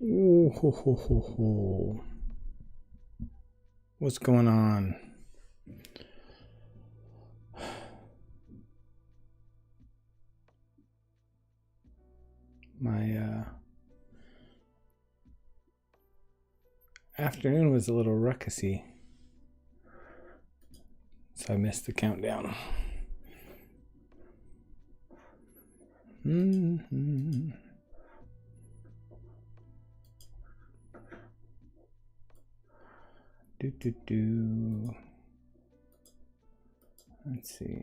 Ooh, ho, ho, ho, ho. What's going on? My afternoon was a little ruckusy, so I missed the countdown. Mm-hmm. Do. Let's see.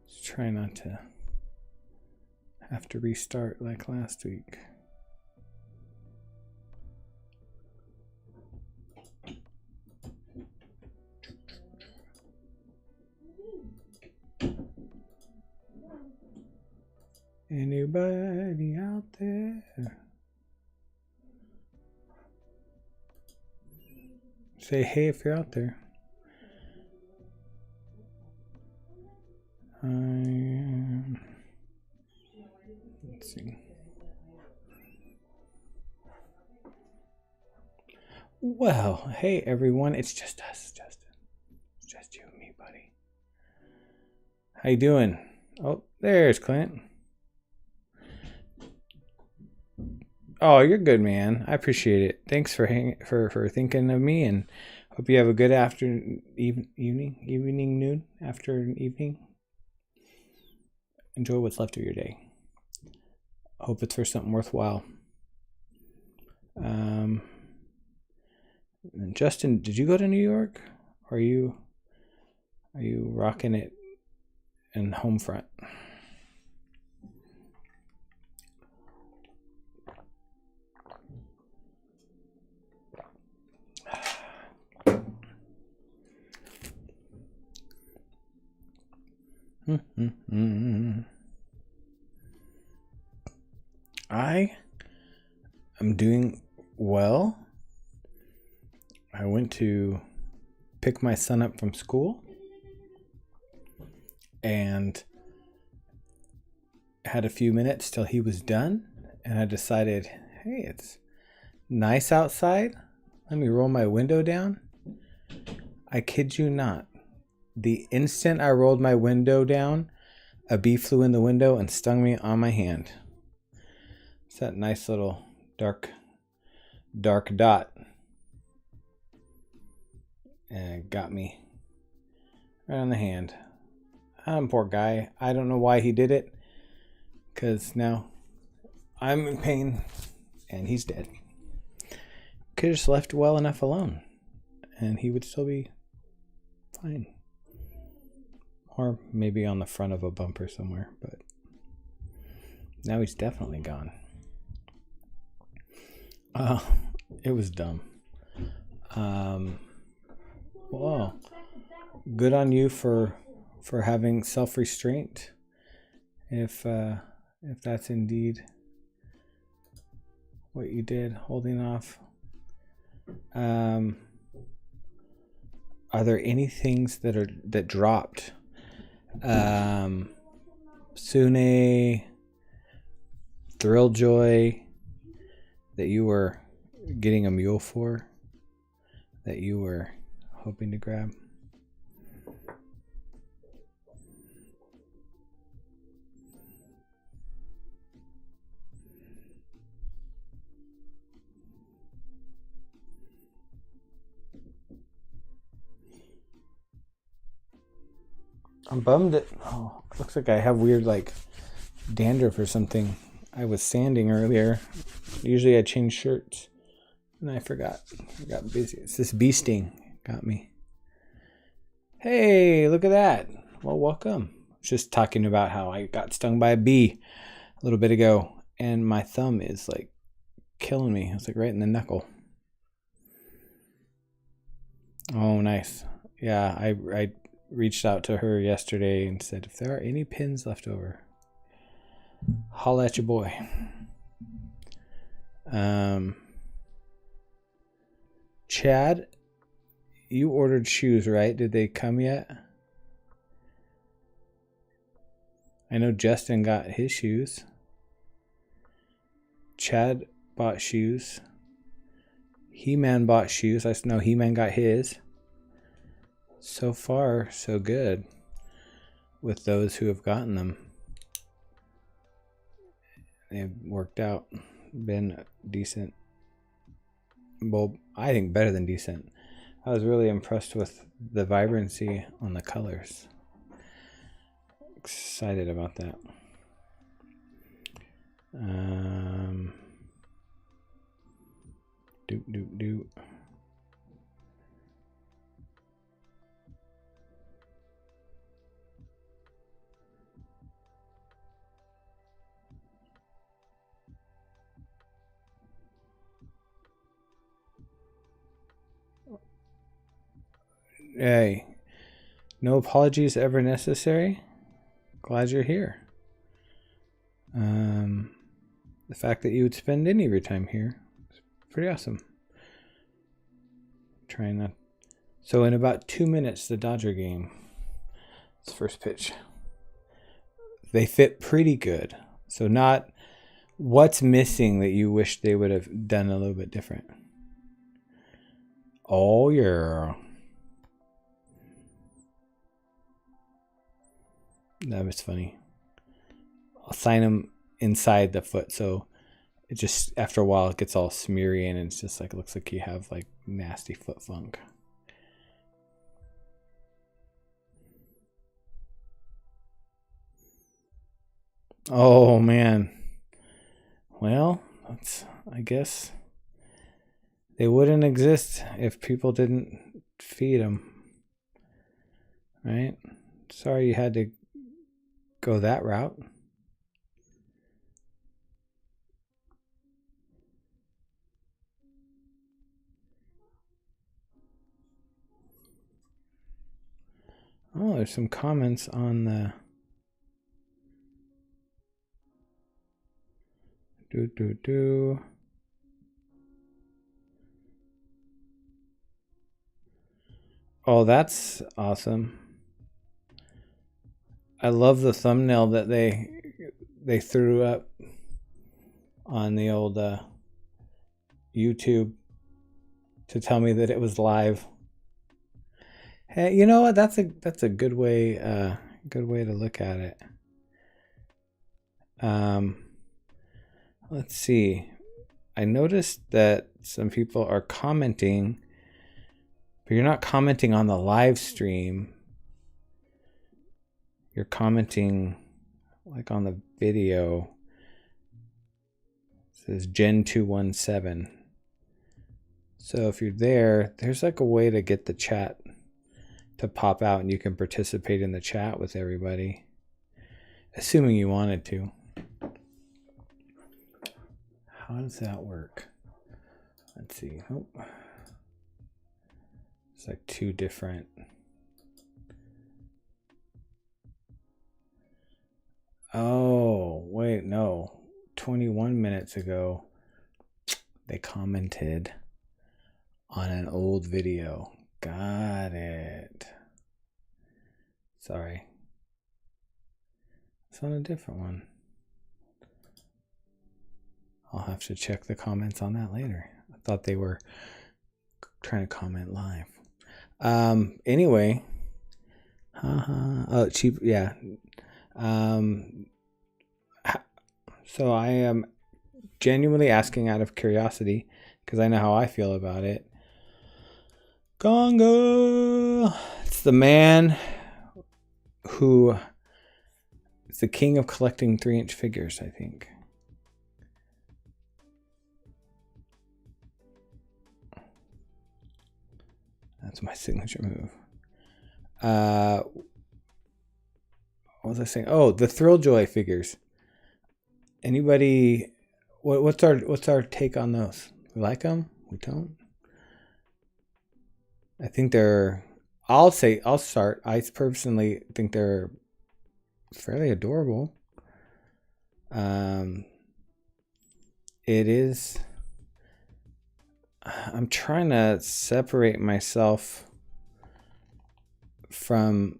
Let's try not to have to restart like last week. Anybody out there? Say hey if you're out there. Let's see. Well, hey everyone, it's just us, Justin. It's just you and me, buddy. How you doing? Oh, there's Clint. Oh, you're good, man. I appreciate it. Thanks for thinking of me, and hope you have a good evening, noon, after evening. Enjoy what's left of your day. Hope it's for something worthwhile. Justin, did you go to New York? Or are you rocking it in home front? I am doing well. I went to pick my son up from school and had a few minutes till he was done, and I decided, hey, it's nice outside. Let me roll my window down. I kid you not. The instant I rolled my window down, a bee flew in the window and stung me on my hand. It's that nice little dark dot. And it got me right on the hand. Poor guy. I don't know why he did it, because now I'm in pain and he's dead. Could have just left well enough alone and he would still be fine. Or maybe on the front of a bumper somewhere, but now he's definitely gone. It was dumb. Well, good on you for having self-restraint, if that's indeed what you did, holding off. Are there any things that dropped? Sune, Thrilljoy, that you were getting a mule for, that you were hoping to grab? I'm bummed that looks like I have weird like dandruff or something. I was sanding earlier. Usually I change shirts and I forgot. I got busy. It's this bee sting got me. Hey, look at that. Well, welcome. I was just talking about how I got stung by a bee a little bit ago and my thumb is like killing me. It's like right in the knuckle. Oh, nice. Yeah, I reached out to her yesterday and said, if there are any pins left over, holla at your boy. Chad, you ordered shoes, right? Did they come yet? I know Justin got his shoes. Chad bought shoes. He-Man bought shoes. I know He-Man got his. So far, so good with those who have gotten them. They've worked out, been decent. Well, I think better than decent. I was really impressed with the vibrancy on the colors. Excited about that. Do. Hey, no apologies ever necessary. Glad you're here. The fact that you would spend any of your time here is pretty awesome. Trying not. So in about 2 minutes, the Dodger game. It's first pitch. They fit pretty good. So not what's missing that you wish they would have done a little bit different. Oh yeah. That was funny. I'll sign them inside the foot, so it just after a while it gets all smeary and it's just like it looks like you have like nasty foot funk. Oh man. Well, I guess they wouldn't exist if people didn't feed them. Right? Sorry you had to go that route. Oh, there's some comments on the Oh, that's awesome. I love the thumbnail that they threw up on the old YouTube to tell me that it was live. Hey, you know what? That's a good way to look at it. Let's see. I noticed that some people are commenting, but you're not commenting on the live stream. You're commenting like on the video. It says Gen217. So if you're there, there's like a way to get the chat to pop out and you can participate in the chat with everybody. Assuming you wanted to. How does that work? Let's see. Oh. It's like two different. Oh, wait, no. 21 minutes ago, they commented on an old video. Got it. Sorry. It's on a different one. I'll have to check the comments on that later. I thought they were trying to comment live. Anyway. Oh, cheap. Yeah. So I am genuinely asking out of curiosity because I know how I feel about it. Gonga! It's the man who is the king of collecting 3-inch figures, I think. That's my signature move. What was I saying? Oh, the Thrilljoy figures. Anybody? What's our take on those? We like them? We don't. I think they're. I'll start. I personally think they're fairly adorable. It is. I'm trying to separate myself from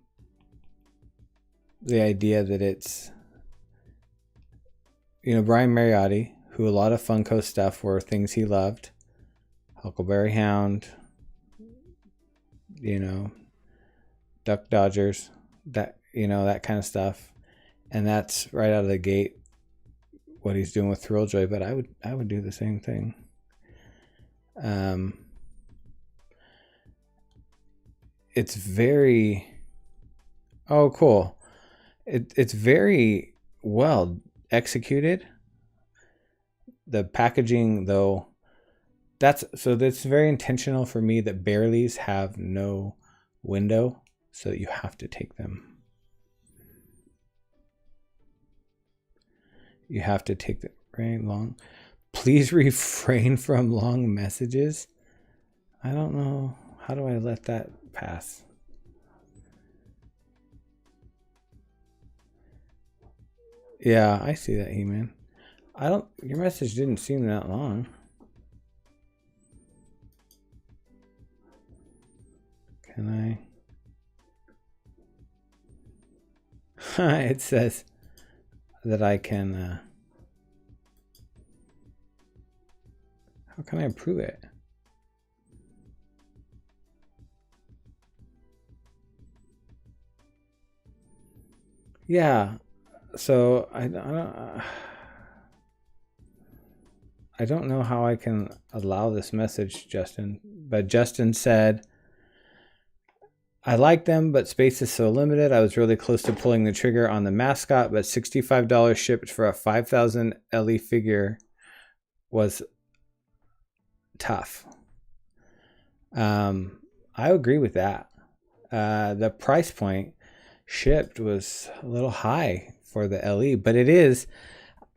the idea that it's Brian Mariotti, who a lot of Funko stuff were things he loved. Huckleberry Hound, Duck Dodgers, that kind of stuff. And that's right out of the gate what he's doing with Thrilljoy, but I would do the same thing. It's very cool. It's very well executed. The packaging, though, that's very intentional for me that Bearlies have no window, so you have to take them. You have to take the very long. Please refrain from long messages. I don't know. How do I let that pass? Yeah, I see that, He-Man. Your message didn't seem that long. Can I? It says that I can. How can I approve it? Yeah. So I don't know how I can allow this message, Justin. But Justin said, I like them, but space is so limited. I was really close to pulling the trigger on the mascot, but $65 shipped for a 5,000 LE figure was tough. I agree with that. The price point shipped was a little high for the LE, but it is,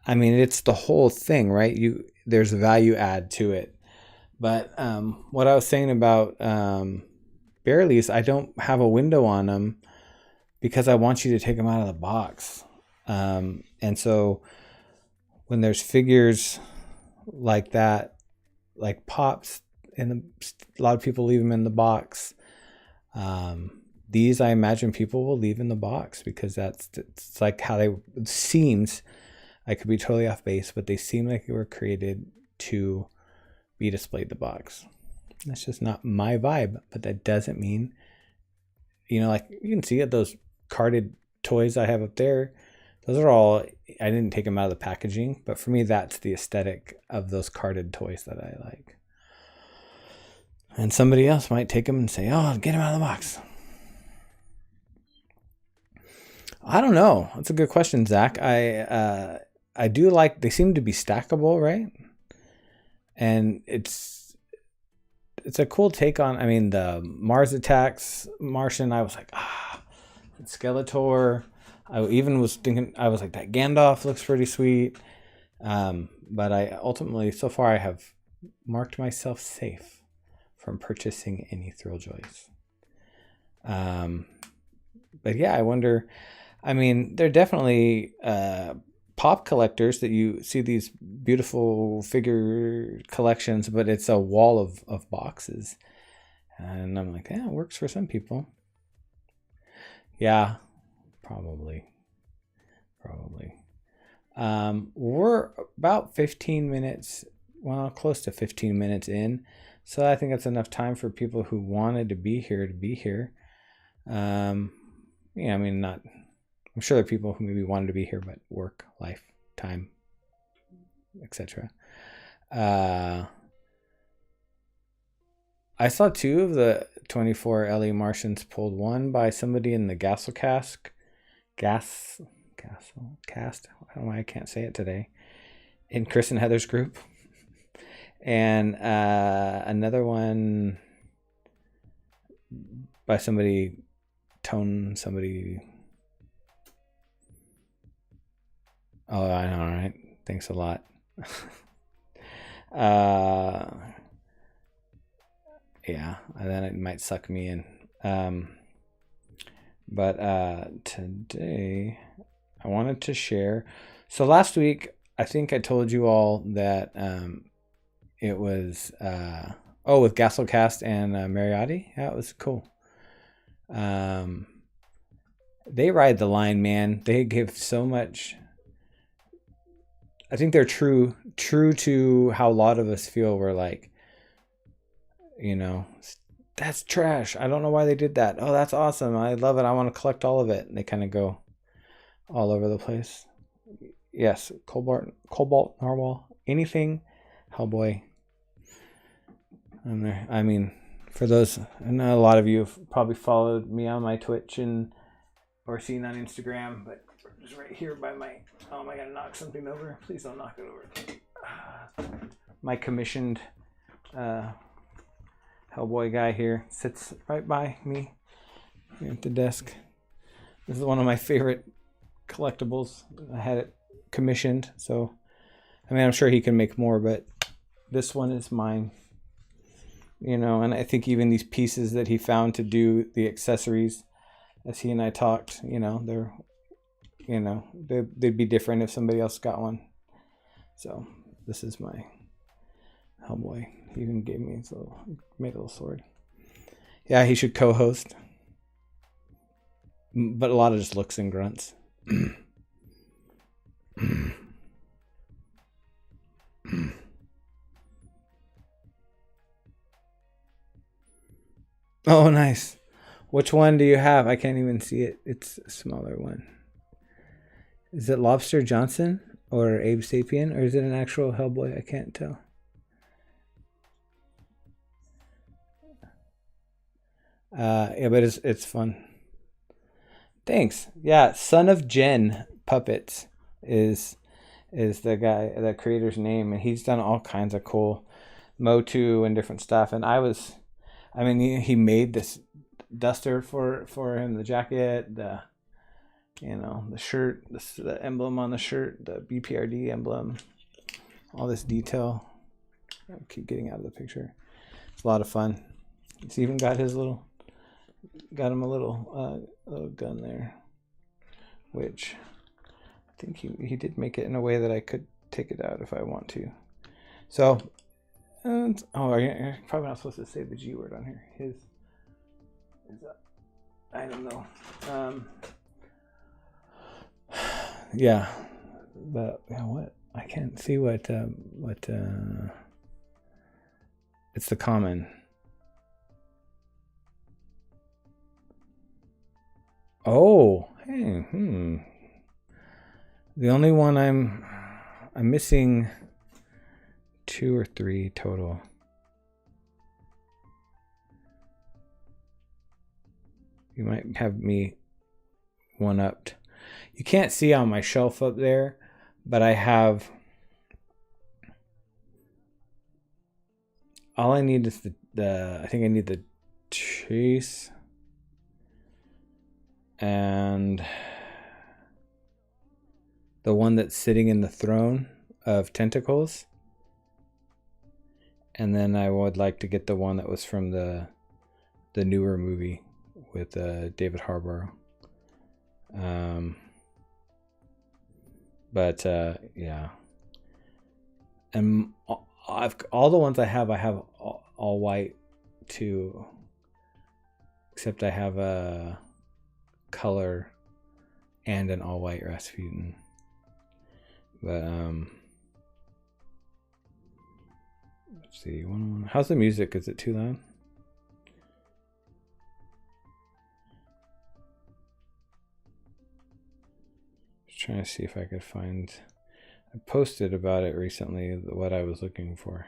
it's the whole thing, right? There's a value add to it. But what I was saying about Bearlies, I don't have a window on them because I want you to take them out of the box. And so when there's figures like that, like Pops, a lot of people leave them in the box. These, I imagine people will leave in the box because it's like how it seems. I could be totally off base, but they seem like they were created to be displayed in the box. That's just not my vibe, but that doesn't mean, like you can see it, those carded toys I have up there. Those are all, I didn't take them out of the packaging, but for me, that's the aesthetic of those carded toys that I like. And somebody else might take them and say, oh, get them out of the box. I don't know. That's a good question, Zach. I do like, they seem to be stackable, right? And it's a cool take on, the Mars Attacks Martian, I was like, Skeletor. I even was thinking, I was like, that Gandalf looks pretty sweet. But I ultimately, so far, I have marked myself safe from purchasing any Thrilljoys. But yeah, I wonder, they're definitely pop collectors that you see these beautiful figure collections, but it's a wall of boxes. And I'm like, yeah, it works for some people. Yeah, probably. We're about 15 minutes, close to 15 minutes in. So I think that's enough time for people who wanted to be here to be here. I'm sure there are people who maybe wanted to be here, but work, life, time, etc. I saw 2 of the 24 LE Martians pulled, one by somebody in the Gasselcast. I don't know why I can't say it today. In Chris and Heather's group. And another one by somebody. Oh, I know, right? Thanks a lot. Yeah, and then it might suck me in. But today I wanted to share. So last week, I think I told you all that it was with Gasselcast and Mariotti. Yeah, it was cool. They ride the line, man. They give so much I think they're true to how a lot of us feel. We're like, you know, that's trash. I don't know why they did that. Oh, that's awesome. I love it. I want to collect all of it. And they kind of go all over the place. Yes, Cobalt, Narwhal, anything Hellboy. I mean, for those, I know a lot of you have probably followed me on my Twitch and or seen on Instagram, but just right here by my, oh, am I gonna knock something over? Please don't knock it over. My commissioned Hellboy guy here sits right by me at the desk. This is one of my favorite collectibles. I had it commissioned, so I mean, I'm sure he can make more, but this one is mine. You know, and I think even these pieces that he found to do the accessories, as he and I talked, you know, they'd be different if somebody else got one. So this is my Hellboy. He even gave me made a little sword. Yeah, he should co-host, but a lot of just looks and grunts. Oh, nice. Which one do you have? I can't even see it. It's a smaller one. Is it Lobster Johnson or Abe Sapien, or is it an actual Hellboy? I can't tell. Yeah, but it's fun. Thanks. Yeah, Son of Jen Puppets is the creator's name, and he's done all kinds of cool Motu and different stuff. And he made this duster for him, the jacket, the shirt, the emblem on the shirt, the BPRD emblem, all this detail. I keep getting out of the picture. It's a lot of fun. He's even got him a little gun there, which I think he did make it in a way that I could take it out if I want to. So, you're probably not supposed to say the G word on here. I don't know. Yeah, but what? I can't see what it's the common. Oh, hey, The only one I'm missing 2 or 3 total. You might have me one-upped. You can't see on my shelf up there, but I have. All I need is I think I need the Chase and the one that's sitting in the throne of tentacles. And then I would like to get the one that was from the newer movie with David Harbour. Yeah. And all the ones I have all white too. Except I have a color and an all white Rasputin. But let's see. How's the music? Is it too loud? Just trying to see if I could find. I posted about it recently. What I was looking for.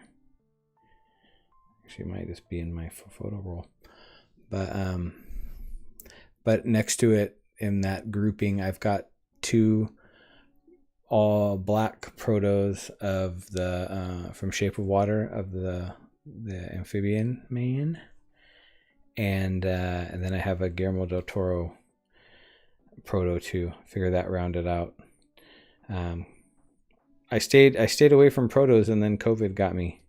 Actually, it might just be in my photo roll. But next to it in that grouping, I've got 2 all black protos of the from Shape of Water of the amphibian man, and then I have a Guillermo del Toro proto too. Figure that rounded out. I stayed away from protos, and then COVID got me,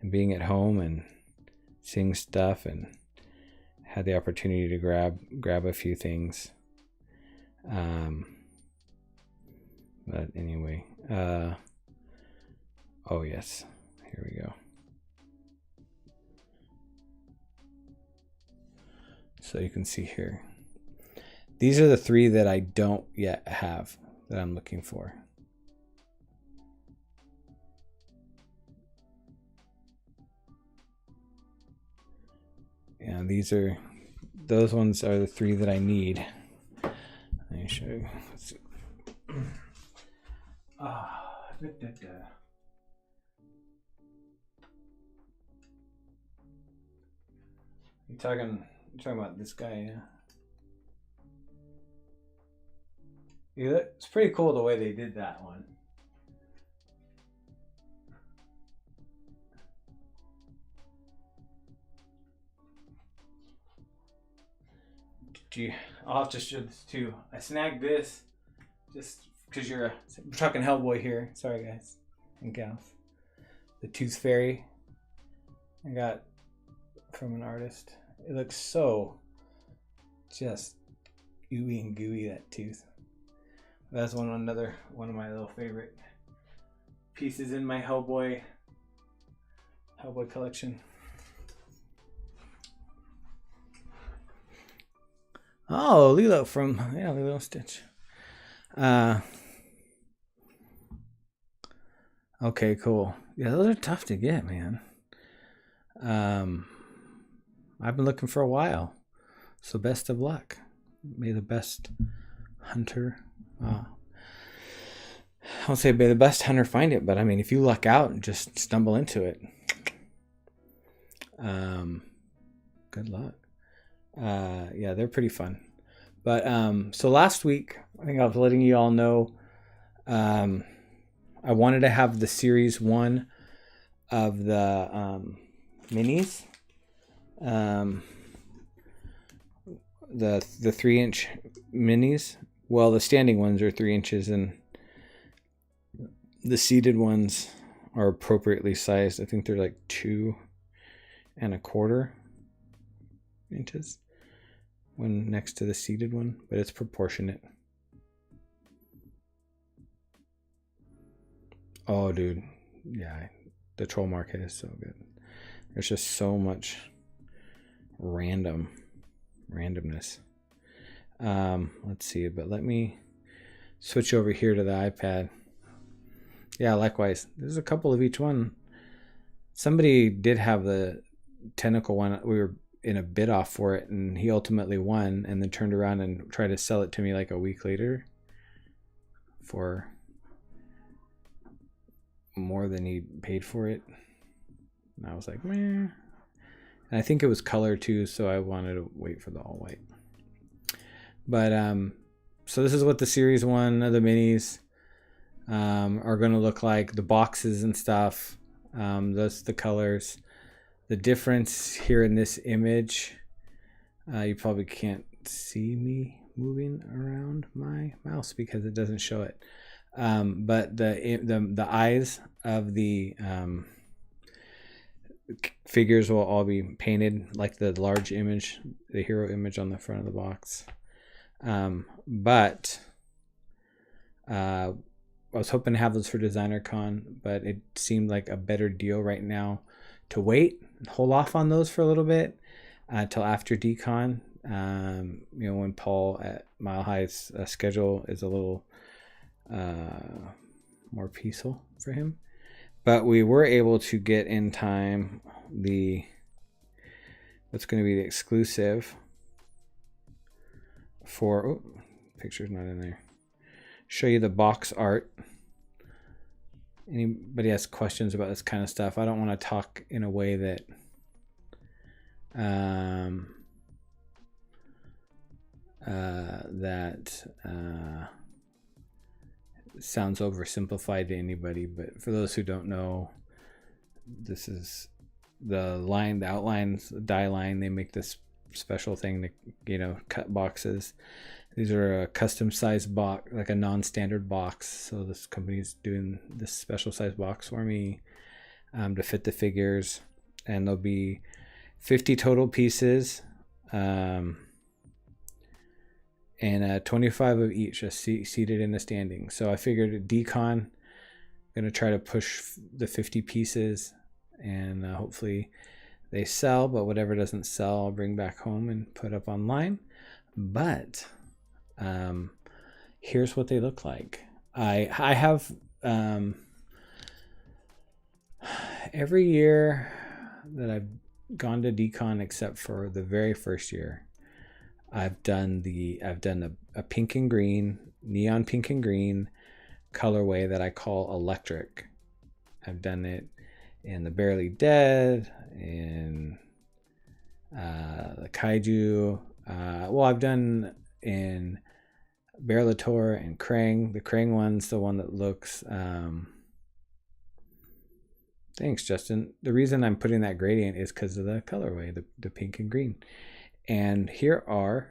and being at home and seeing stuff, and had the opportunity to grab a few things. But anyway, oh yes, here we go. So you can see here. These are the 3 that I don't yet have that I'm looking for. those ones are the 3 that I need. Let me show you. Let's see. You're talking about this guy, yeah? Yeah, it's pretty cool the way they did that one. I'll have to show this too. I snagged this just because we're talking Hellboy here. Sorry, guys and gals. The Tooth Fairy I got from an artist. It looks so just ooey and gooey, that tooth. That's one of my little favorite pieces in my Hellboy collection. Oh, Lilo from Lilo and Stitch. Okay, cool. Yeah, those are tough to get, man. I've been looking for a while, so best of luck. May the best hunter. I won't say may the best hunter find it, but I mean, if you luck out and just stumble into it, good luck. Yeah, they're pretty fun. But so last week, I think I was letting you all know, I wanted to have the series 1 of the minis, the 3-inch minis. Well, the standing ones are 3 inches, and the seated ones are appropriately sized. I think they're like 2 1/4 inches when next to the seated one, but it's proportionate. Oh, dude. Yeah, the Troll Market is so good. There's just so much randomness. Let's see, but let me switch over here to the iPad. Yeah, likewise. There's a couple of each one. Somebody did have the tentacle one. We were in a bid off for it, and he ultimately won, and then turned around and tried to sell it to me like a week later for more than he paid for it. And I was like, meh. And I think it was color too, so I wanted to wait for the all white. But so this is what the series 1 of the minis are going to look like. The boxes and stuff. Those the colors. The difference here in this image, you probably can't see me moving around my mouse because it doesn't show it. But the eyes of the figures will all be painted like the large image, the hero image on the front of the box. But I was hoping to have those for Designer Con, but it seemed like a better deal right now to wait and hold off on those for a little bit till after DCon. When Paul at Mile High's schedule is a little more peaceful for him. But we were able to get in time what's going to be the exclusive for picture's not in there. Show you the box art. Anybody has questions about this kind of stuff? I don't want to talk in a way that sounds oversimplified to anybody, but for those who don't know, this is the outlines, the die line. They make this special thing to cut boxes. These are a custom size box, like a non-standard box. So this company's doing this special size box for me to fit the figures, and there'll be 50 total pieces, and 25 of each seated in the standing. So I figured at DCon, going to try to push the 50 pieces, and hopefully they sell, but whatever doesn't sell, I'll bring back home and put up online. But here's what they look like. I have every year that I've gone to decon except for the very first year. I've done a pink and green, neon pink and green colorway that I call electric. I've done it in the Barely Dead, in the Kaiju. Well, I've done in Bearlator and Krang. The Krang one's the one that looks. Thanks, Justin. The reason I'm putting that gradient is because of the colorway, the pink and green. And here are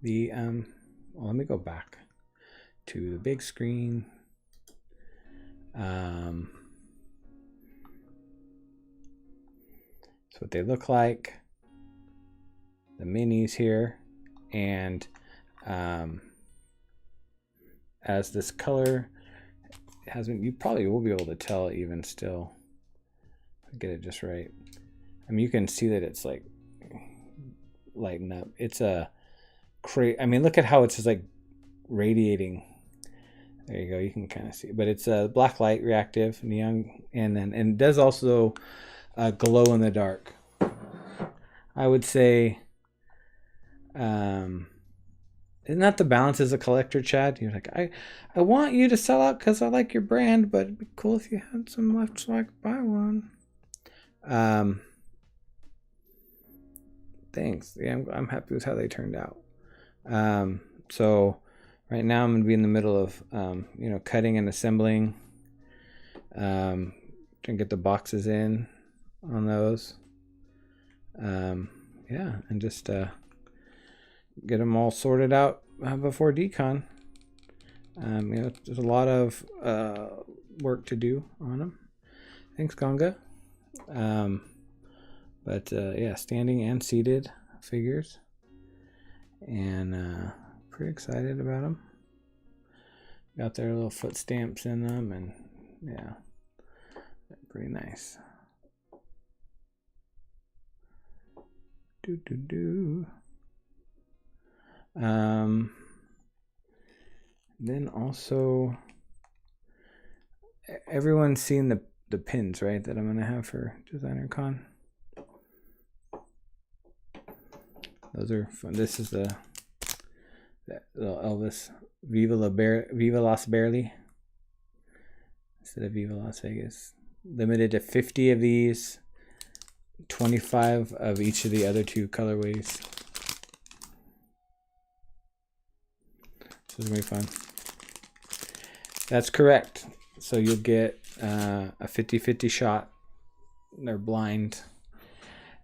the. Well, let me go back to the big screen. That's what they look like. The minis here, and as this color hasn't, you probably will be able to tell even still. Get it just right. I mean, you can see that it's like lighting up. It's a I mean, look at how it's just like radiating. There you go. You can kind of see, but it's a black light reactive neon, and it does also glow in the dark. I would say, not the balance as a collector, Chad. You're like, I want you to sell out because I like your brand, but it'd be cool if you had some left so I could buy one. Thanks. Yeah, I'm happy with how they turned out. So right now I'm gonna be in the middle of cutting and assembling. Trying to get the boxes in on those. Yeah, and just get them all sorted out before decon. There's a lot of work to do on them. Thanks, Gonga. But yeah, standing and seated figures, and pretty excited about them. Got their little foot stamps in them, and yeah, pretty nice. Then also, everyone's seen the pins, right, that I'm gonna have for Designer Con. Those are fun. This is that little Elvis Viva Las Barely instead of Viva Las Vegas. Limited to 50 of these, 25 of each of the other two colorways. This is gonna be fun. That's correct. So you'll get a 50-50 shot. They're blind,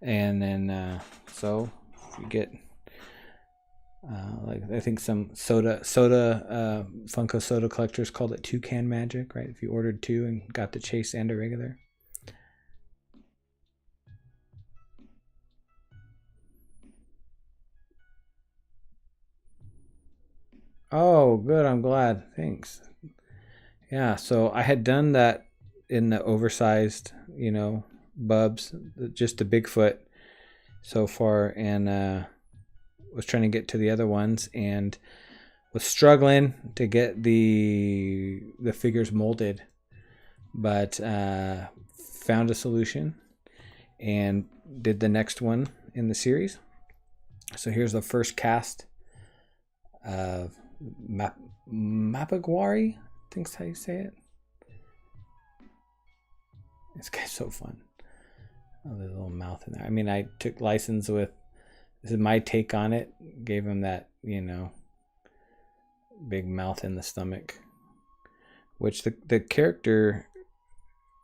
and then so you get like I think some soda Funko soda collectors called it Toucan Magic, right? If you ordered two and got the chase and a regular. Oh, good. I'm glad. Thanks. Yeah, so I had done that in the oversized, Bubs, just the Bigfoot so far, and was trying to get to the other ones and was struggling to get the figures molded, but found a solution and did the next one in the series. So here's the first cast of Mapiguari, I think's how you say it. This guy's so fun. Oh, there's a little mouth in there. I mean, I took license with, this is my take on it. Gave him that, big mouth in the stomach, which the character,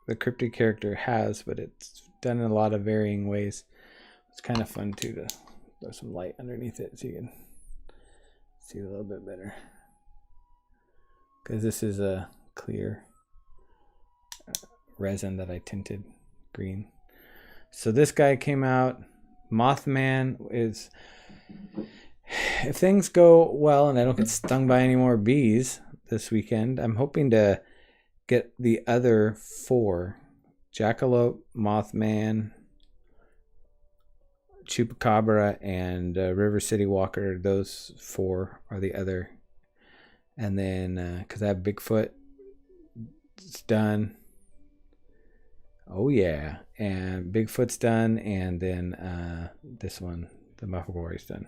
the cryptid character has, but it's done in a lot of varying ways. It's kind of fun too to throw some light underneath it so you can see a little bit better. Because this is a clear resin that I tinted green. So this guy came out. Mothman is, if things go well and I don't get stung by any more bees this weekend, I'm hoping to get the other 4: Jackalope, Mothman, Chupacabra, and River City Walker. Those 4 are the other. And then because I have Bigfoot, it's done. Oh yeah, and Bigfoot's done, and then this one, the Mapagori's done.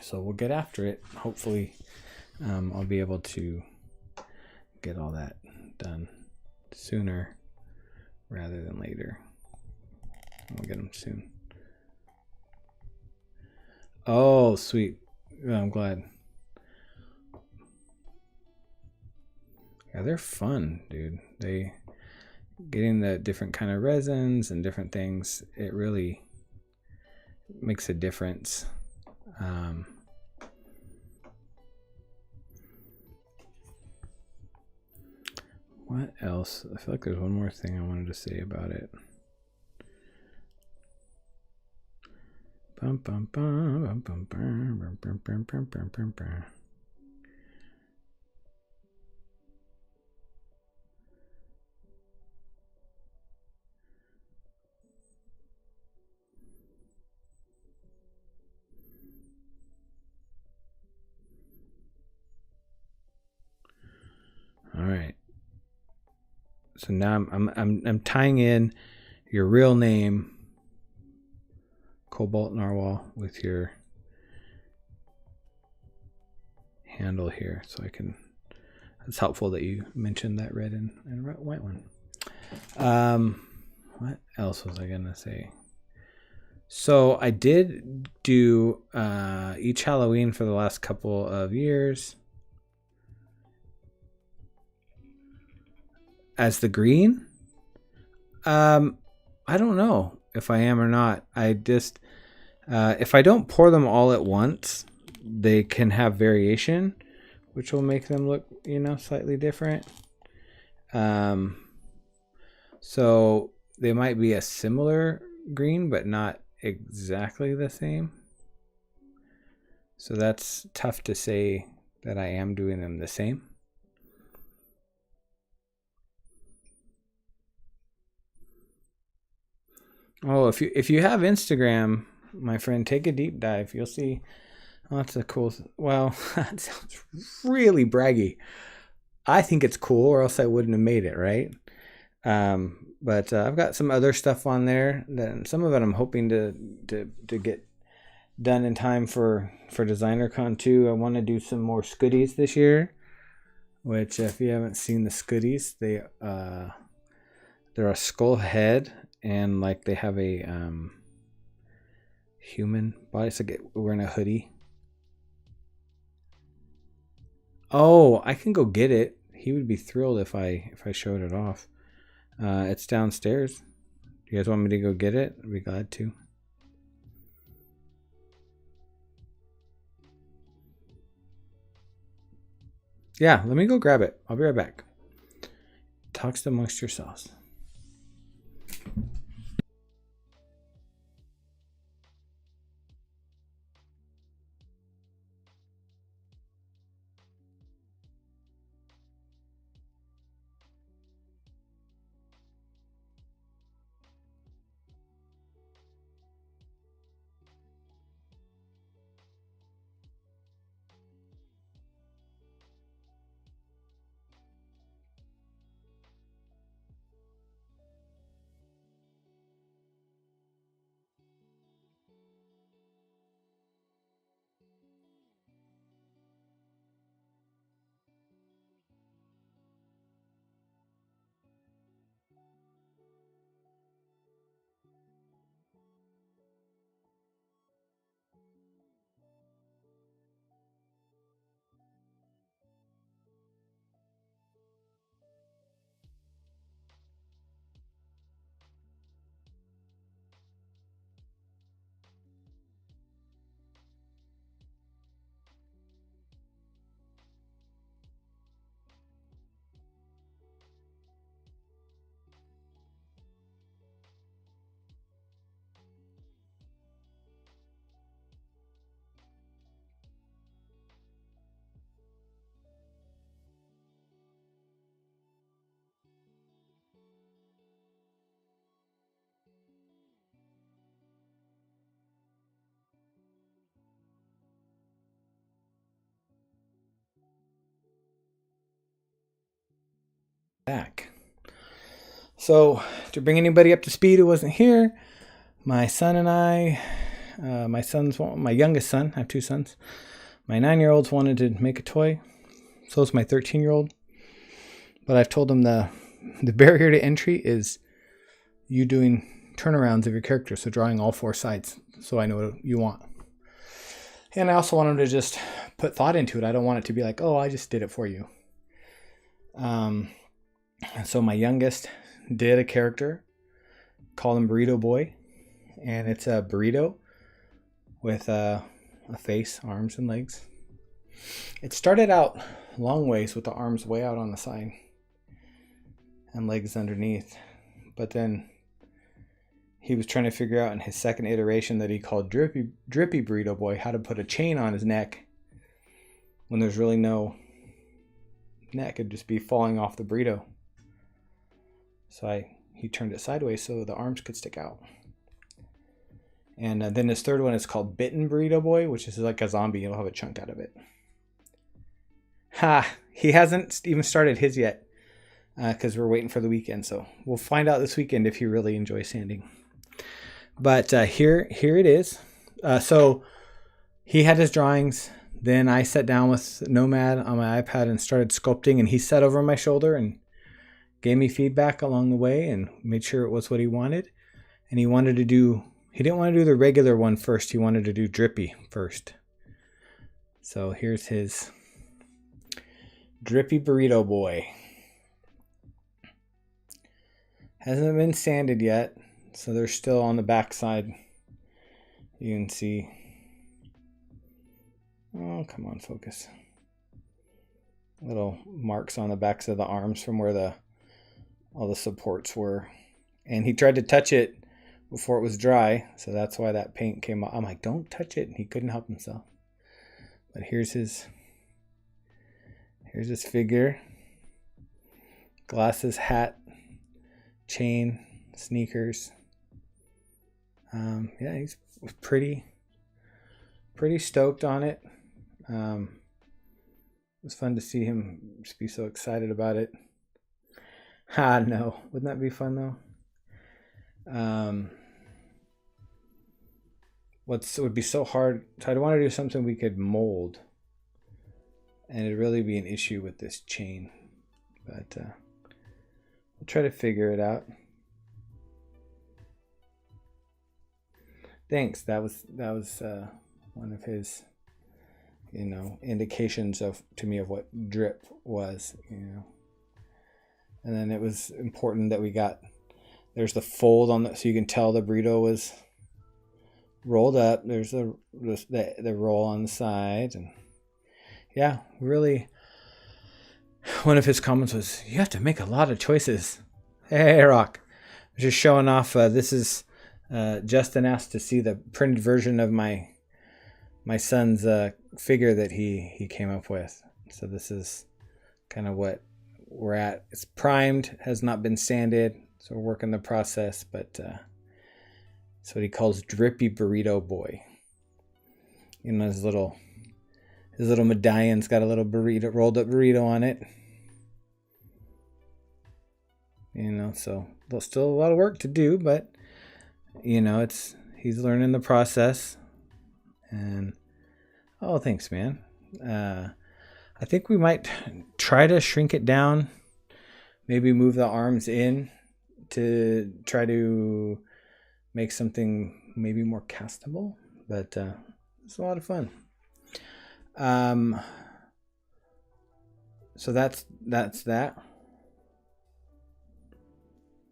So we'll get after it. Hopefully, I'll be able to get all that done sooner rather than later. We'll get them soon. Oh, sweet. Yeah, I'm glad. Yeah, they're fun, dude. They getting the different kind of resins and different things. It really makes a difference. What else? I feel like there's one more thing I wanted to say about it. Bum, bum, bum, bum, bum, bum, bum, bum, bum, bum, bum, bum. All right. So now I'm tying in your real name, Cobalt Narwhal, with your handle here, so I can. It's helpful that you mentioned that red and white one. What else was I gonna say? So I did do each Halloween for the last couple of years as the green. I don't know if I am or not. I just if I don't pour them all at once, they can have variation, which will make them look, slightly different. So they might be a similar green, but not exactly the same. So that's tough to say that I am doing them the same. Oh, if you have Instagram, my friend, take a deep dive. You'll see lots of cool. Well, that sounds really braggy. I think it's cool, or else I wouldn't have made it, right? But I've got some other stuff on there. That some of it I'm hoping to get done in time for DesignerCon 2. I want to do some more Scoodies this year. Which, if you haven't seen the Scoodies, they're a skull head, and like they have a human body. It's like wearing a hoodie. Oh, I can go get it. He would be thrilled if I showed it off. It's downstairs. You guys want me to go get it? I'd be glad to. Yeah, let me go grab it. I'll be right back. Talks amongst yourselves. back. So to bring anybody up to speed who wasn't here, my son and I, my youngest son, I have 2 sons. My 9-year-olds wanted to make a toy. So is my 13-year-old. But I've told them the barrier to entry is you doing turnarounds of your character. So drawing all 4 sides. So I know what you want. And I also want them to just put thought into it. I don't want it to be like, oh, I just did it for you. So my youngest did a character, called him Burrito Boy. And it's a burrito with a face, arms, and legs. It started out long ways with the arms way out on the side and legs underneath. But then he was trying to figure out in his second iteration that he called Drippy Burrito Boy how to put a chain on his neck when there's really no neck. It'd just be falling off the burrito. So he turned it sideways so the arms could stick out. And then his third one is called Bitten Burrito Boy, which is like a zombie. You'll have a chunk out of it. He hasn't even started his yet because we're waiting for the weekend. So we'll find out this weekend if he really enjoys sanding. But here it is. So he had his drawings. Then I sat down with Nomad on my iPad and started sculpting. And he sat over my shoulder and gave me feedback along the way and made sure it was what he wanted. And he didn't want to do the regular one first. He wanted to do Drippy first. So here's his Drippy Burrito Boy. Hasn't been sanded yet, so they're still on the back side. You can see. Oh, come on, focus. Little marks on the backs of the arms from where all the supports were. And he tried to touch it before it was dry, so that's why that paint came out. I'm like, don't touch it, and he couldn't help himself. But here's his figure. Glasses, hat, chain, sneakers. Yeah, he's pretty stoked on it. It was fun to see him just be so excited about it. No, wouldn't that be fun though? What would be so hard, so I'd want to do something we could mold, and it'd really be an issue with this chain, but we'll try to figure it out. Thanks. That was one of his indications to me of what drip was, and then it was important that there's the fold on so you can tell the burrito was rolled up. There's the roll on the side, and yeah, really one of his comments was, you have to make a lot of choices. Hey Rock, just showing off. This is Justin asked to see the printed version of my son's figure that he came up with. So this is kind of what we're at. It's primed, has not been sanded, so we're working the process, but it's what he calls Drippy Burrito Boy. His little medallion's got a little burrito, rolled up burrito on it. So there's still a lot of work to do, but he's learning the process. And thanks, man. I think we might try to shrink it down, maybe move the arms in to try to make something maybe more castable, but it's a lot of fun. So that's that.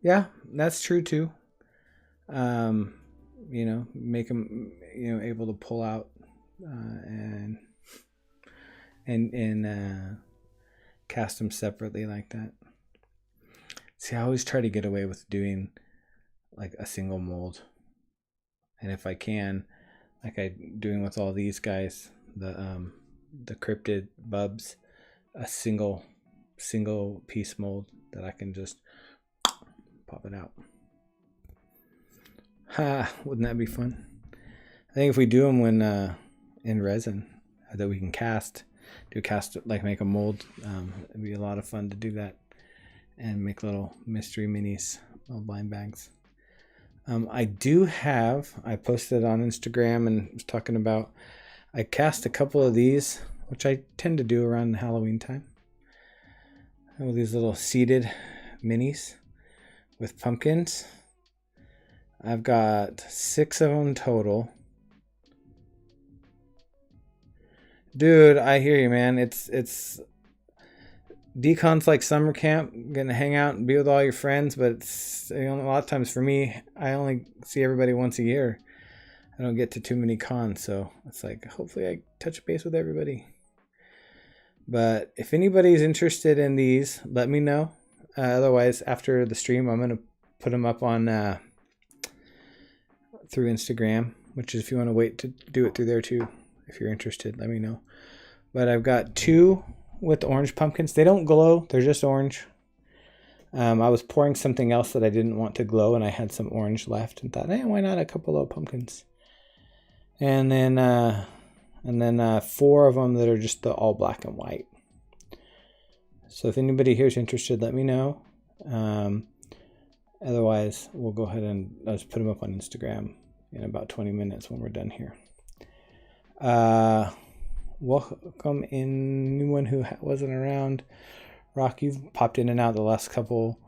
Yeah, that's true too. Make them able to pull out and cast them separately like that. See, I always try to get away with doing like a single mold, and if I can, like I'm doing with all these guys, the cryptid bubs, a single piece mold that I can just pop it out. Wouldn't that be fun? I think if we do them when in resin that we can cast, like make a mold, it'd be a lot of fun to do that. and make little mystery minis, little blind bags. I do have, I posted on Instagram and was talking about, I cast a couple of these, which I tend to do around Halloween time. All these little seeded minis with pumpkins. I've got 6 of them total. Dude, I hear you, man. It's Decon's like summer camp, gonna hang out and be with all your friends, but it's, you know, a lot of times for me, I only see everybody once a year. I don't get to too many cons, so it's like hopefully I touch base with everybody. But if anybody's interested in these, let me know. Otherwise, after the stream, I'm gonna put them up on through Instagram, which is if you want to wait to do it through there too. If you're interested, let me know. But I've got 2 with orange pumpkins. They don't glow, they're just orange. I was pouring something else that I didn't want to glow, and I had some orange left and thought, hey, why not a couple of pumpkins? And then 4 of them that are just the all black and white. So if anybody here is interested, let me know. Otherwise, we'll go ahead and just put them up on Instagram in about 20 minutes when we're done here. Welcome in anyone who wasn't around. Rock, you've popped in and out the last couple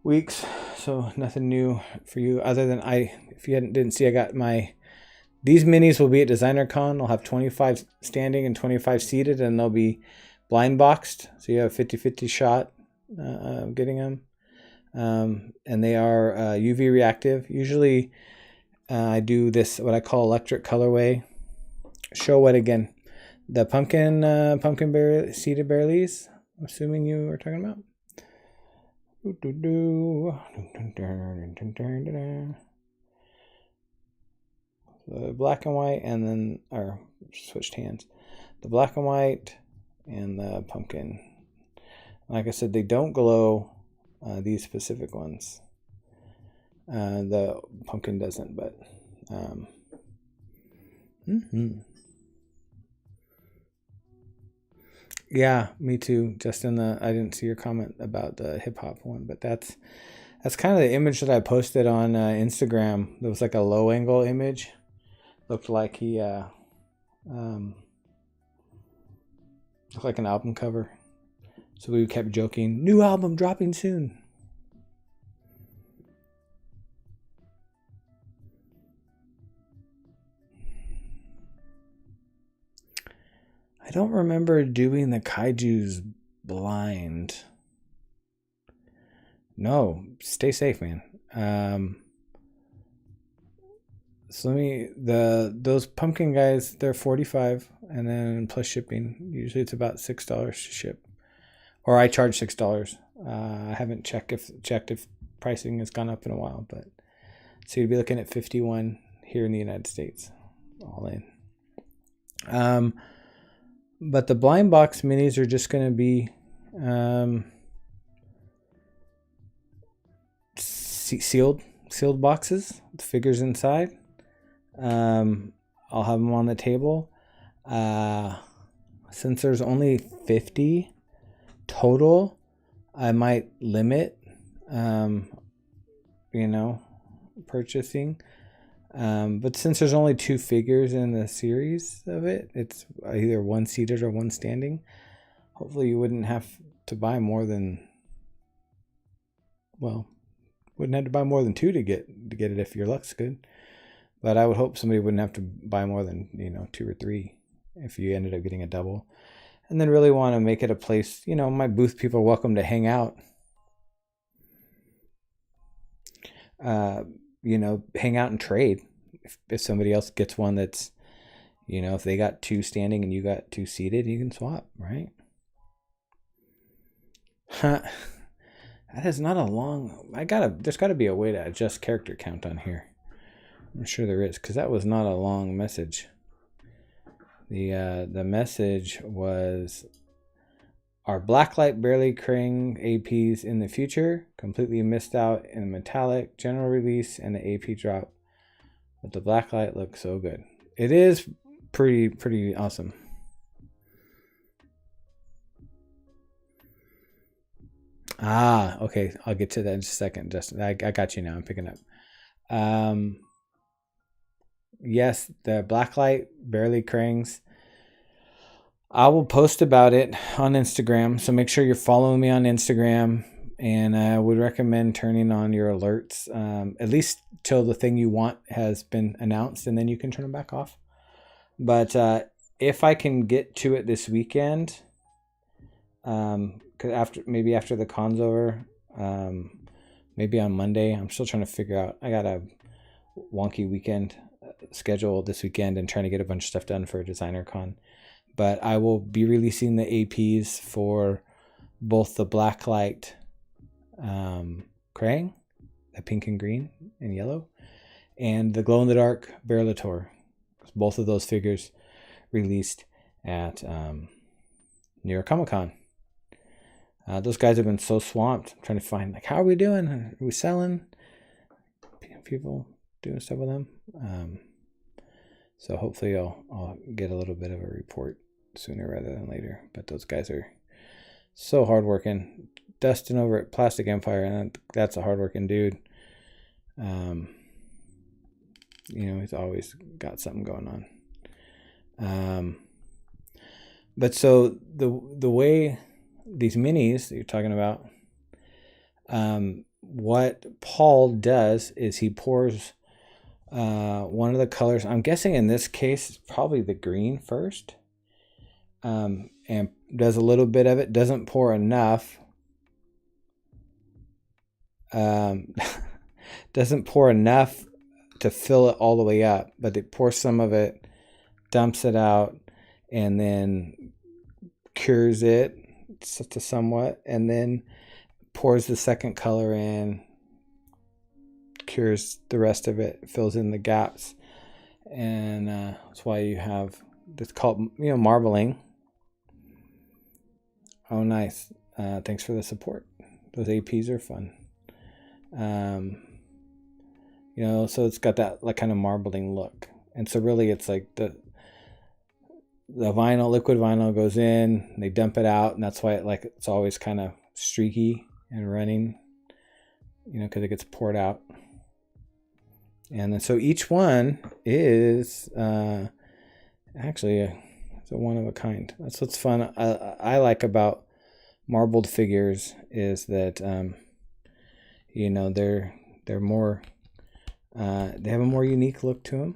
weeks, so nothing new for you other than if you didn't see, I got these minis will be at Designer Con. I'll have 25 standing and 25 seated, and they'll be blind boxed, so you have a 50-50 shot getting them. And they are UV reactive. Usually I do this, what I call electric colorway. Show what again? The pumpkin berry, seeded bear leaves, I'm assuming you were talking about. The black and white, and then, or switched hands. The black and white and the pumpkin. Like I said, they don't glow, these specific ones. The pumpkin doesn't, but yeah, me too. Justin, I didn't see your comment about the hip hop one, but that's kind of the image that I posted on Instagram. There was like a low angle image. Looked like he looked like an album cover. So we kept joking, new album dropping soon. I don't remember doing the kaijus blind. No, stay safe, man. So those pumpkin guys, they're $45, and then plus shipping. Usually it's about $6 to ship, or I charge $6. I haven't checked if pricing has gone up in a while, but so you'd be looking at $51 here in the United States, all in. But the blind box minis are just going to be sealed boxes with figures inside. I'll have them on the table. Since there's only 50 total, I might limit, purchasing. But since there's only 2 figures in the series of it, it's either one seated or one standing. Hopefully you wouldn't have to buy more than, wouldn't have to buy more than 2 to get it if your luck's good. But I would hope somebody wouldn't have to buy more than, 2 or 3 if you ended up getting a double. And then really want to make it a place, my booth people are welcome to hang out. Hang out and trade. If somebody else gets one that's, if they got 2 standing and you got 2 seated, you can swap, right? That is not a long, there's gotta be a way to adjust character count on here. I'm sure there is, because that was not a long message. The message was, our blacklight barely carrying APs in the future, completely missed out in the metallic general release and the AP drop, but the blacklight looks so good. It is pretty awesome. Ah, okay. I'll get to that in just a second, Justin. I got you now. I'm picking up. Um, yes, the blacklight barely crangs. I will post about it on Instagram, so make sure you're following me on Instagram. And I would recommend turning on your alerts, at least till the thing you want has been announced, and then you can turn them back off. But if I can get to it this weekend, cause after the con's over, maybe on Monday. I'm still trying to figure out. I got a wonky weekend schedule this weekend and trying to get a bunch of stuff done for Designer Con. But I will be releasing the APs for both the blacklight Krang, the pink and green and yellow, and the glow in the dark Berlator. Both of those figures released at New York Comic Con. Those guys have been so swamped. I'm trying to find, like, how are we doing? Are we selling? People doing stuff with them. So hopefully I'll get a little bit of a report sooner rather than later. But those guys are so hardworking. Dustin over at Plastic Empire, and that's a hardworking dude. He's always got something going on. But so the way these minis that you're talking about, what Paul does is he pours one of the colors. I'm guessing in this case, it's probably the green first, and does a little bit of it. Doesn't pour enough. Doesn't pour enough to fill it all the way up, but it pours some of it, dumps it out, and then cures it to somewhat, and then pours the second color in, cures the rest of it, fills in the gaps, and that's why you have this called marbling. Oh, nice. Thanks for the support. Those APs are fun. So it's got that like kind of marbling look, and so really it's like the vinyl, liquid vinyl goes in, they dump it out, and that's why it's always kind of streaky and running, because it gets poured out. And then so each one is actually it's a one of a kind. That's what's fun. I like about marbled figures is that they're more they have a more unique look to them.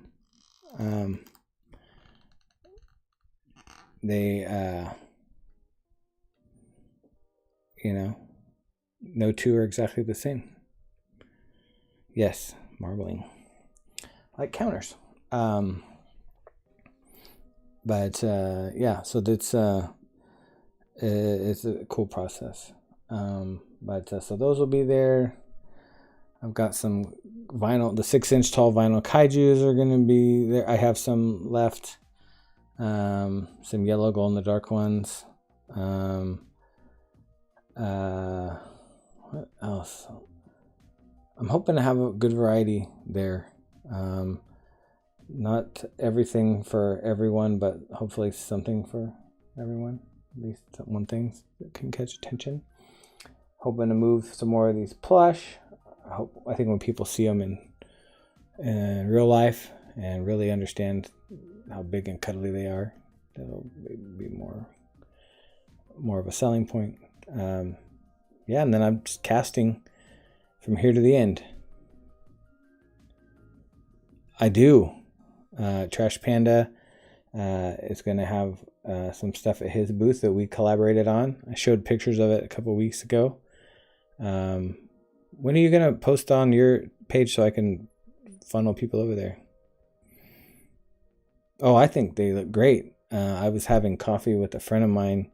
No two are exactly the same. Yes, marbling. Like counters. So that's it's a cool process. So those will be there. I've got some vinyl, the 6-inch tall vinyl kaijus are going to be there. I have some left. Some yellow glow in the dark ones. What else? I'm hoping to have a good variety there. Not everything for everyone, but hopefully something for everyone. At least one thing that can catch attention. Hoping to move some more of these plush. I think when people see them in real life and really understand how big and cuddly they are, that'll be more of a selling point. And then I'm just casting from here to the end. I do. Trash Panda is going to have some stuff at his booth that we collaborated on. I showed pictures of it a couple weeks ago. When are you going to post on your page so I can funnel people over there? Oh, I think they look great. I was having coffee with a friend of mine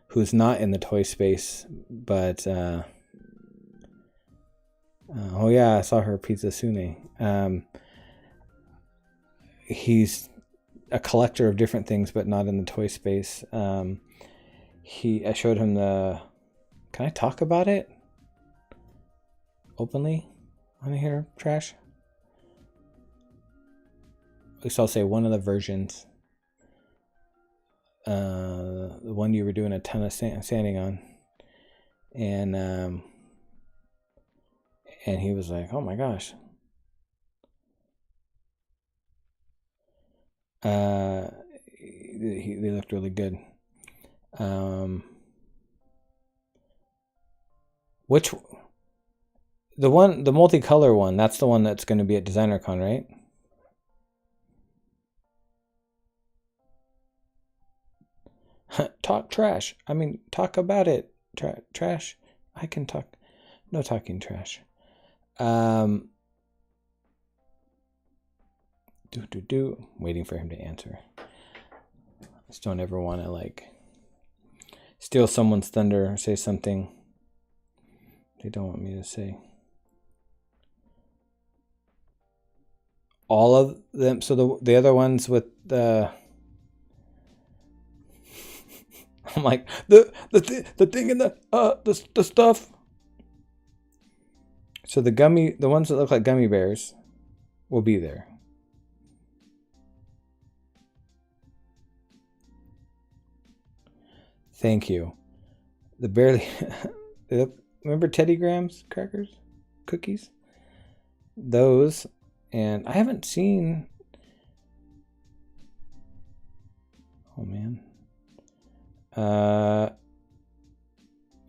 who's not in the toy space, but I saw her Pizza Sune. He's a collector of different things, but not in the toy space. I showed him can I talk about it openly on here, Trash? At least I'll say one of the versions. The one you were doing a ton of sanding on. and he was like, "Oh my gosh." They looked really good. Which the multicolor one? That's the one that's going to be at DesignerCon, right? Talk trash. I mean, talk about it. Trash. I can talk. No talking trash. Waiting for him to answer. I just don't ever want to like steal someone's thunder or say something they don't want me to say. All of them. So the other ones with the. I'm like the thing in the stuff. So the ones that look like gummy bears will be there. Thank you. The barely remember Teddy Grahams crackers, cookies? Those, and I haven't seen. Oh man.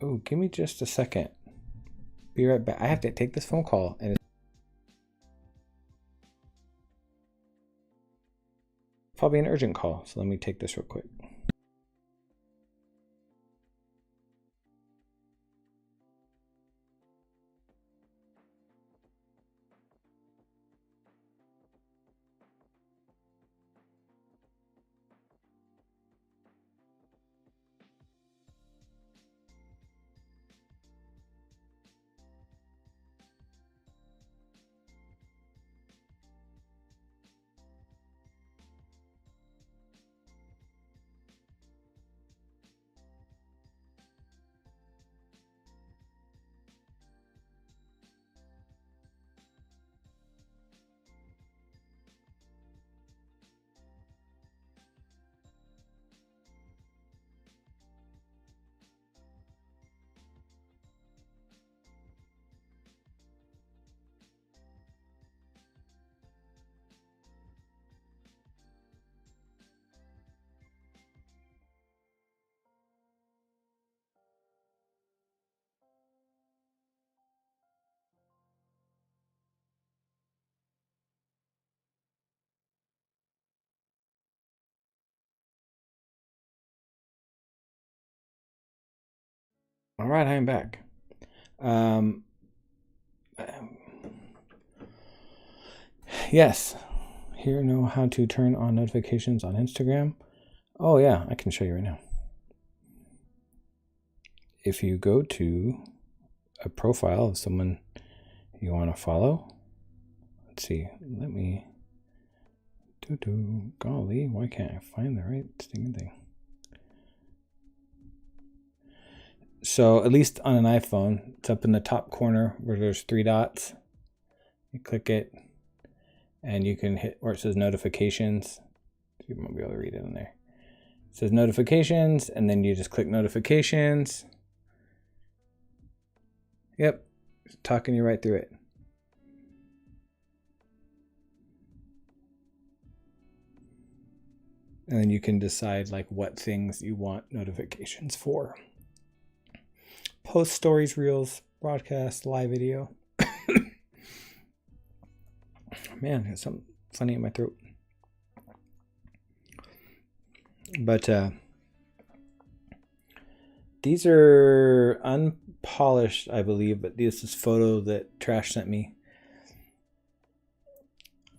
Oh, give me just a second. Be right back. I have to take this phone call, and it's probably an urgent call. So let me take this real quick. All right, I am back. Yes, here know how to turn on notifications on Instagram. Oh yeah, I can show you right now. If you go to a profile of someone you want to follow, let's see. Let me. Golly, why can't I find the right stinking thing? So at least on an iPhone, it's up in the top corner where there's 3 dots. You click it, and you can hit where it says notifications. You might be able to read it in there. It says notifications, and then you just click notifications. Yep, it's talking you right through it. And then you can decide like what things you want notifications for. Post, stories, reels, broadcast, live video. Man, there's something funny in my throat. But these are unpolished, I believe, but this is photo that Trash sent me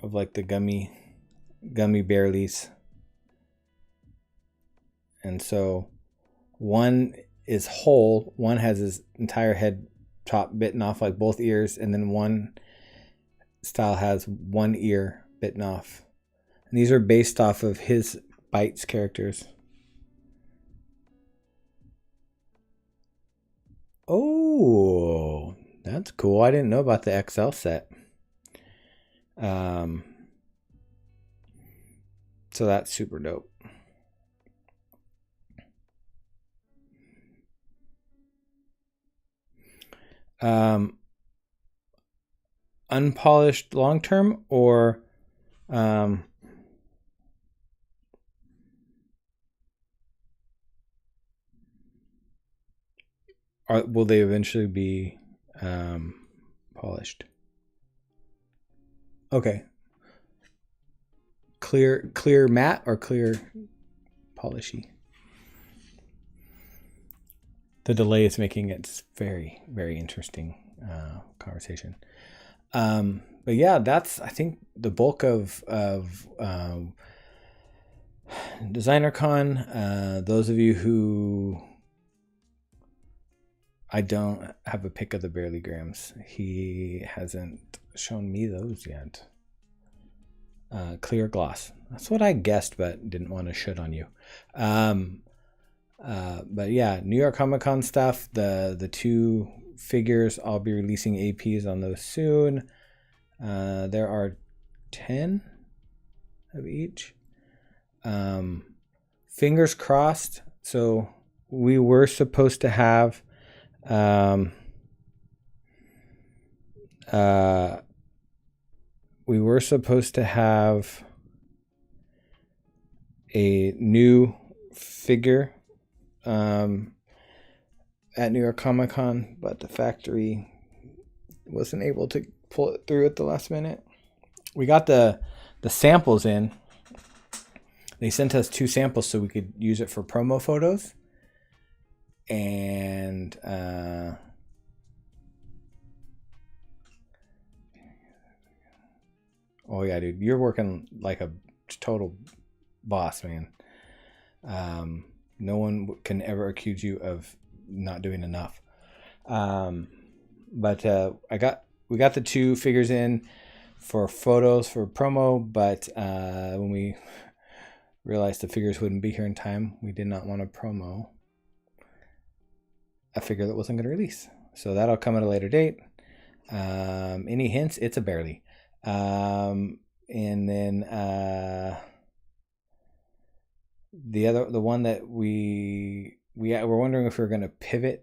of like the gummy bearlies. And so one is whole, one has his entire head top bitten off, like both ears, and then one style has one ear bitten off. And these are based off of his Bites characters. Oh, that's cool. I didn't know about the XL set. So that's super dope. Unpolished long term, or will they eventually be polished? Okay. Clear matte or clear polishy? The delay is making it very, very interesting conversation. But yeah, that's, I think, the bulk of DesignerCon. Those of you who, I don't have a pic of the Barelygrams. He hasn't shown me those yet. Clear gloss. That's what I guessed, but didn't want to shit on you. But yeah, New York Comic Con stuff. The 2 figures, I'll be releasing APs on those soon. There are 10 of each. Fingers crossed. So we were supposed to have a new figure at New York Comic Con, but the factory wasn't able to pull it through at the last minute. We got the samples in. They sent us 2 samples so we could use it for promo photos. And oh yeah, dude, you're working like a total boss, man. No one can ever accuse you of not doing enough. But we got the 2 figures in for photos for promo, but when we realized the figures wouldn't be here in time, we did not want to promo a figure that wasn't going to release. So that'll come at a later date. Any hints? It's a barely. And then the one that we were wondering if we were going to pivot.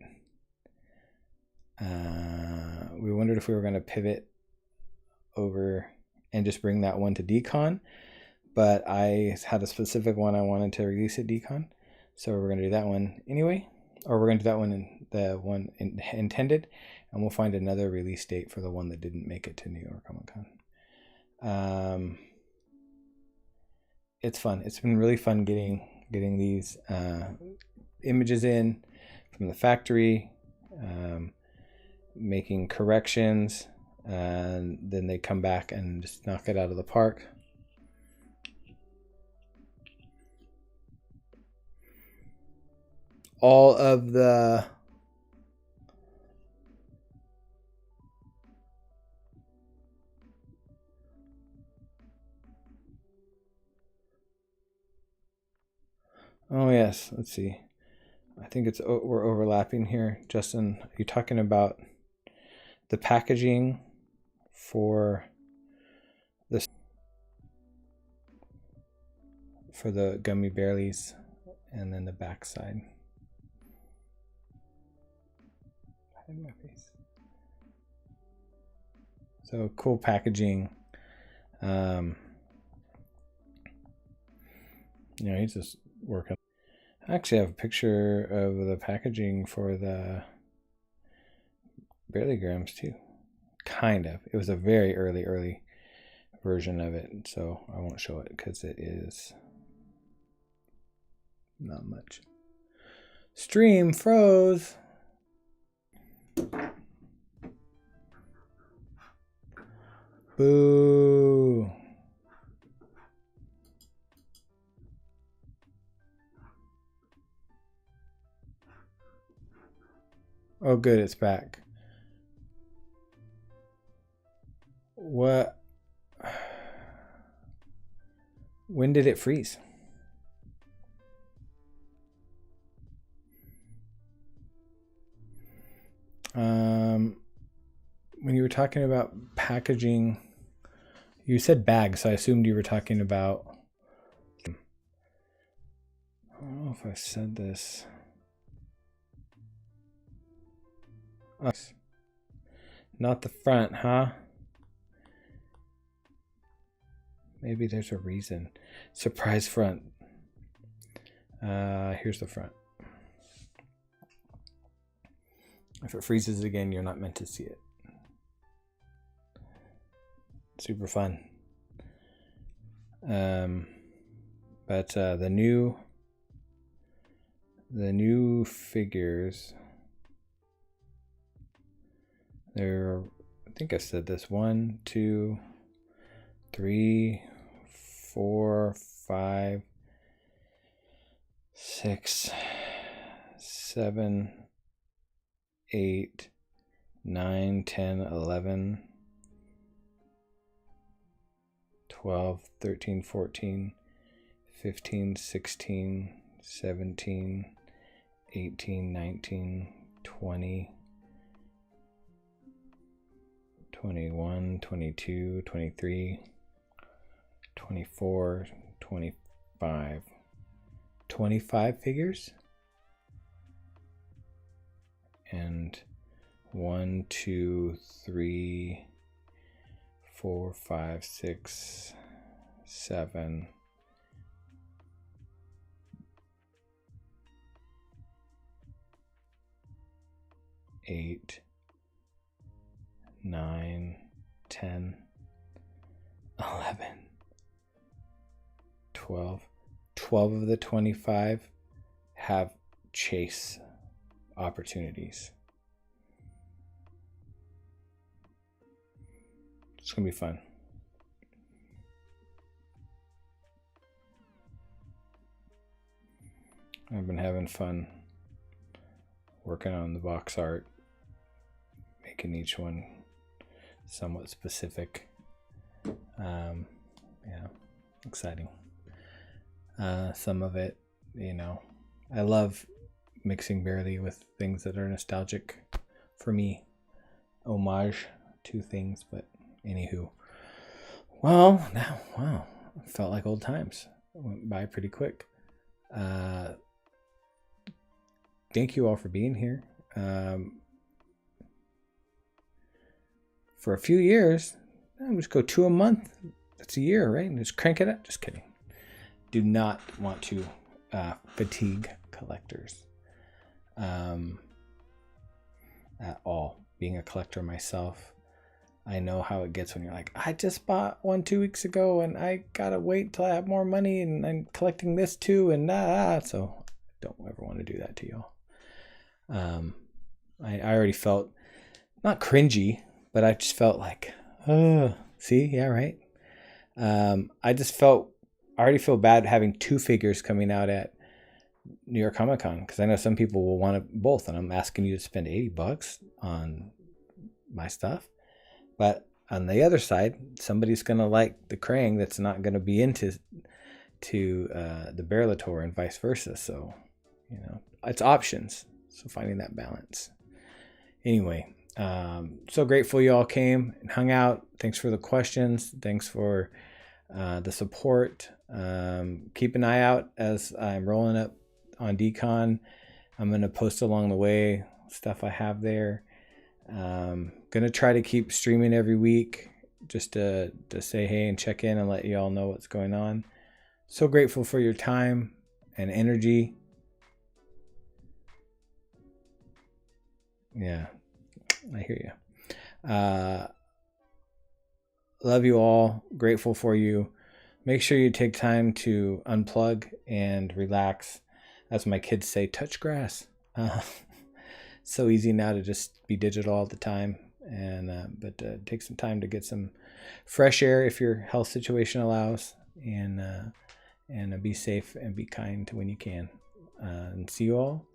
We wondered if we were going to pivot over and just bring that one to Decon, but I had a specific one I wanted to release at Decon, so we're going to do that one anyway, or we're going to do that one in the one intended, and we'll find another release date for the one that didn't make it to New York Comic Con. It's fun. It's been really fun getting these images in from the factory, making corrections, and then they come back and just knock it out of the park. All of the oh yes, let's see. I think we're overlapping here. Justin, are you talking about the packaging for this, for the gummy bearlies, and then the back side? Hide my face. So cool packaging. He's just working. I actually have a picture of the packaging for the Barelygrams too. Kind of. It was a very early version of it, so I won't show it because it is not much. Stream froze. Boo. Oh good, it's back. What? When did it freeze? When you were talking about packaging, you said bags, so I assumed you were talking about, I don't know if I said this. Not the front, huh? Maybe there's a reason. Surprise front. Here's the front. If it freezes again, you're not meant to see it. Super fun. But the new figures, there, I think I said this, 1, 2, 3, 4, 5, 6, 7, 8, 9, 10, 11, 12, 13, 14, 15, 16, 17, 18, 19, 20, 21, 22, 23, 24, 25. 25 figures? And 1, 2, 3, 4, 5, 6, 7, 8, 9, 10, 11, 12. 12 of the 25 have chase opportunities. It's gonna be fun. I've been having fun working on the box art, making each one somewhat specific. Yeah, exciting. Some of it, I love mixing Barely with things that are nostalgic for me, homage to things. But anywho, well, now, wow, it felt like old times. It went by pretty quick. Thank you all for being here. For a few years, I just go 2 a month. That's a year, right? And just crank it up. Just kidding. Do not want to fatigue collectors at all. Being a collector myself, I know how it gets when you're like, I just bought one 2 weeks ago and I gotta wait till I have more money and I'm collecting this too and so I don't ever want to do that to y'all. I already felt not cringy, but I just felt like, see, yeah, right. I already feel bad having 2 figures coming out at New York Comic Con, because I know some people will want both, and I'm asking you to spend $80 on my stuff. But on the other side, somebody's gonna like the Krang that's not gonna be into the Bearlator and vice versa. So, it's options. So finding that balance. Anyway, so grateful you all came and hung out. Thanks for the questions. Thanks for the support. Keep an eye out as I'm rolling up on DCon. I'm going to post along the way stuff I have there. Going to try to keep streaming every week just to say hey and check in and let you all know what's going on. So grateful for your time and energy. Yeah, I hear you. Love you all. Grateful for you. Make sure you take time to unplug and relax. As my kids say, touch grass. So easy now to just be digital all the time. But take some time to get some fresh air if your health situation allows. And be safe and be kind when you can. And see you all